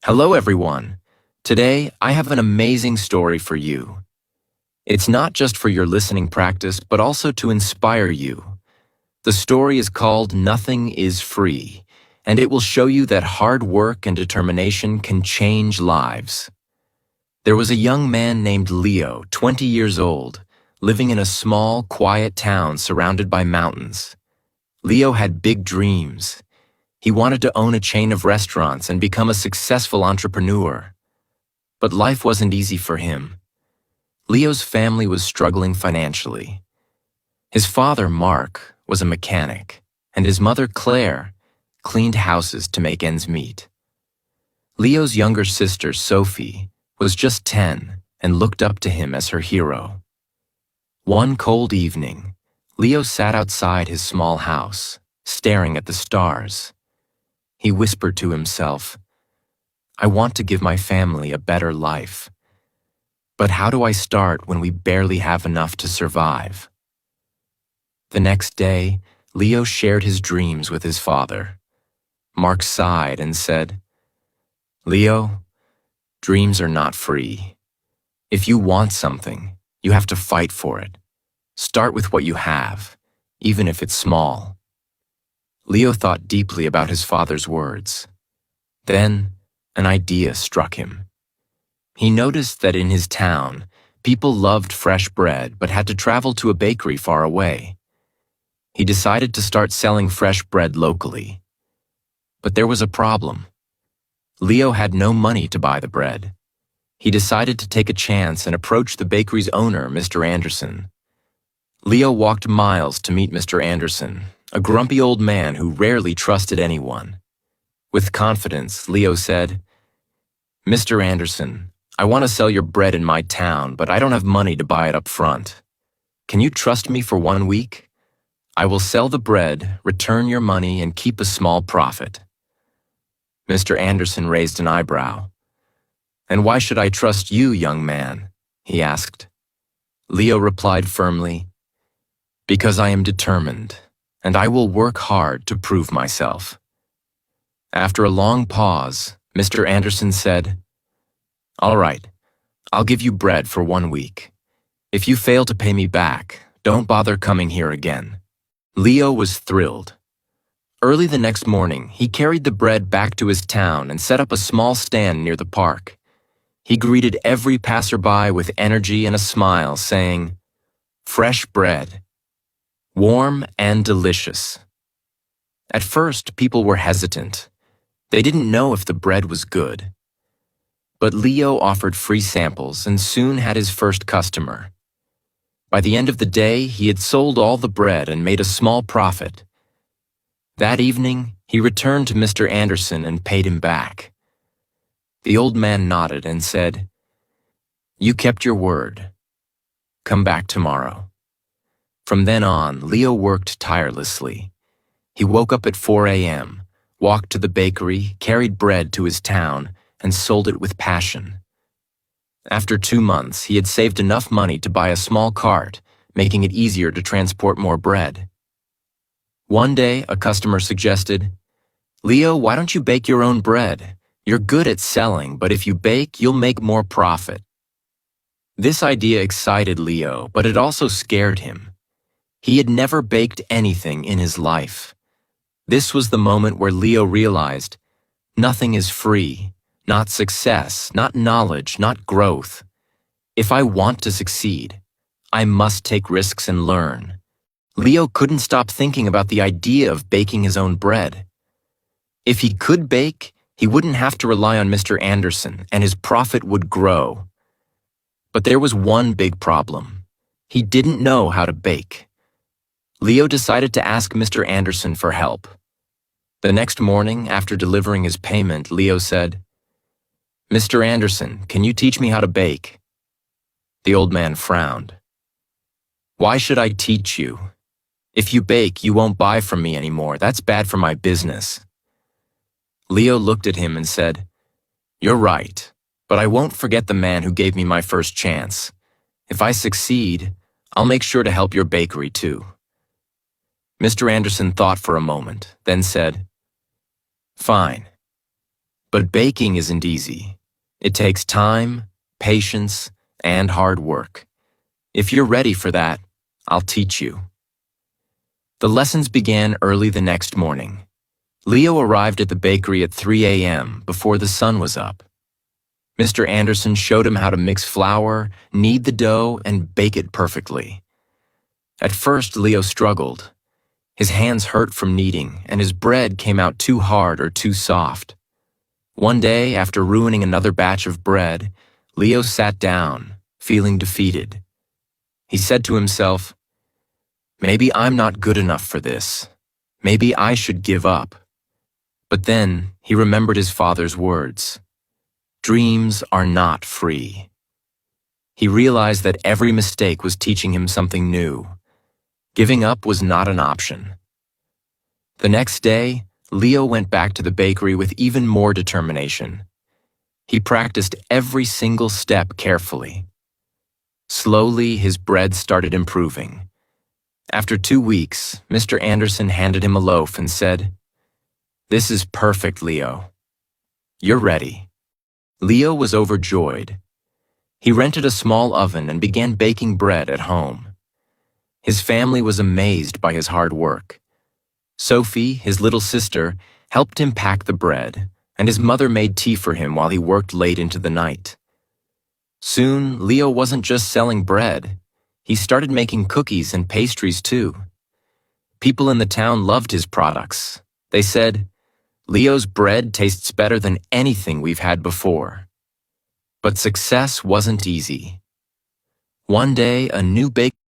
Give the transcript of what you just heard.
Hello, everyone. Today, I have an amazing story for you. It's not just for your listening practice, but also to inspire you. The story is called Nothing is Free, and it will show you that hard work and determination can change lives. There was a young man named Leo, 20 years old, living in a small, quiet town surrounded by mountains. Leo had big dreams. He wanted to own a chain of restaurants and become a successful entrepreneur. But life wasn't easy for him. Leo's family was struggling financially. His father, Mark, was a mechanic, and his mother, Claire, cleaned houses to make ends meet. Leo's younger sister, Sophie, was just 10 and looked up to him as her hero. One cold evening, Leo sat outside his small house, staring at the stars. He whispered to himself, "I want to give my family a better life. But how do I start when we barely have enough to survive?" The next day, Leo shared his dreams with his father. Mark sighed and said, "Leo, dreams are not free. If you want something, you have to fight for it. Start with what you have, even if it's small." Leo thought deeply about his father's words. Then, an idea struck him. He noticed that in his town, people loved fresh bread but had to travel to a bakery far away. He decided to start selling fresh bread locally. But there was a problem. Leo had no money to buy the bread. He decided to take a chance and approach the bakery's owner, Mr. Anderson. Leo walked miles to meet Mr. Anderson, a grumpy old man who rarely trusted anyone. With confidence, Leo said, "Mr. Anderson, I want to sell your bread in my town, but I don't have money to buy it up front. Can you trust me for 1 week? I will sell the bread, return your money, and keep a small profit." Mr. Anderson raised an eyebrow. "And why should I trust you, young man?" he asked. Leo replied firmly, "Because I am determined, and I will work hard to prove myself." After a long pause, Mr. Anderson said, "All right, I'll give you bread for 1 week. If you fail to pay me back, don't bother coming here again." Leo was thrilled. Early the next morning, he carried the bread back to his town and set up a small stand near the park. He greeted every passerby with energy and a smile, saying, "Fresh bread. Warm and delicious." At first, people were hesitant. They didn't know if the bread was good. But Leo offered free samples and soon had his first customer. By the end of the day, he had sold all the bread and made a small profit. That evening, he returned to Mr. Anderson and paid him back. The old man nodded and said, "You kept your word. Come back tomorrow." From then on, Leo worked tirelessly. He woke up at 4 a.m., walked to the bakery, carried bread to his town, and sold it with passion. After 2 months, he had saved enough money to buy a small cart, making it easier to transport more bread. One day, a customer suggested, "Leo, why don't you bake your own bread? You're good at selling, but if you bake, you'll make more profit." This idea excited Leo, but it also scared him. He had never baked anything in his life. This was the moment where Leo realized, nothing is free, not success, not knowledge, not growth. If I want to succeed, I must take risks and learn. Leo couldn't stop thinking about the idea of baking his own bread. If he could bake, he wouldn't have to rely on Mr. Anderson, and his profit would grow. But there was one big problem. He didn't know how to bake. Leo decided to ask Mr. Anderson for help. The next morning, after delivering his payment, Leo said, "Mr. Anderson, can you teach me how to bake?" The old man frowned. "Why should I teach you? If you bake, you won't buy from me anymore. That's bad for my business." Leo looked at him and said, "You're right, but I won't forget the man who gave me my first chance. If I succeed, I'll make sure to help your bakery too." Mr. Anderson thought for a moment, then said, "Fine. But baking isn't easy. It takes time, patience, and hard work. If you're ready for that, I'll teach you. The lessons began early the next morning. Leo arrived at the bakery at 3 a.m. before the sun was up. Mr. Anderson showed him how to mix flour, knead the dough, and bake it perfectly. At first, Leo struggled. His hands hurt from kneading, and his bread came out too hard or too soft. One day, after ruining another batch of bread, Leo sat down, feeling defeated. He said to himself, "Maybe I'm not good enough for this. Maybe I should give up." But then he remembered his father's words. Dreams are not free. He realized that every mistake was teaching him something new. Giving up was not an option. The next day, Leo went back to the bakery with even more determination. He practiced every single step carefully. Slowly, his bread started improving. After 2 weeks, Mr. Anderson handed him a loaf and said, "This is perfect, Leo. You're ready." Leo was overjoyed. He rented a small oven and began baking bread at home. His family was amazed by his hard work. Sophie, his little sister, helped him pack the bread, and his mother made tea for him while he worked late into the night. Soon, Leo wasn't just selling bread. He started making cookies and pastries too. People in the town loved his products. They said, "Leo's bread tastes better than anything we've had before." But success wasn't easy. One day, a new bakery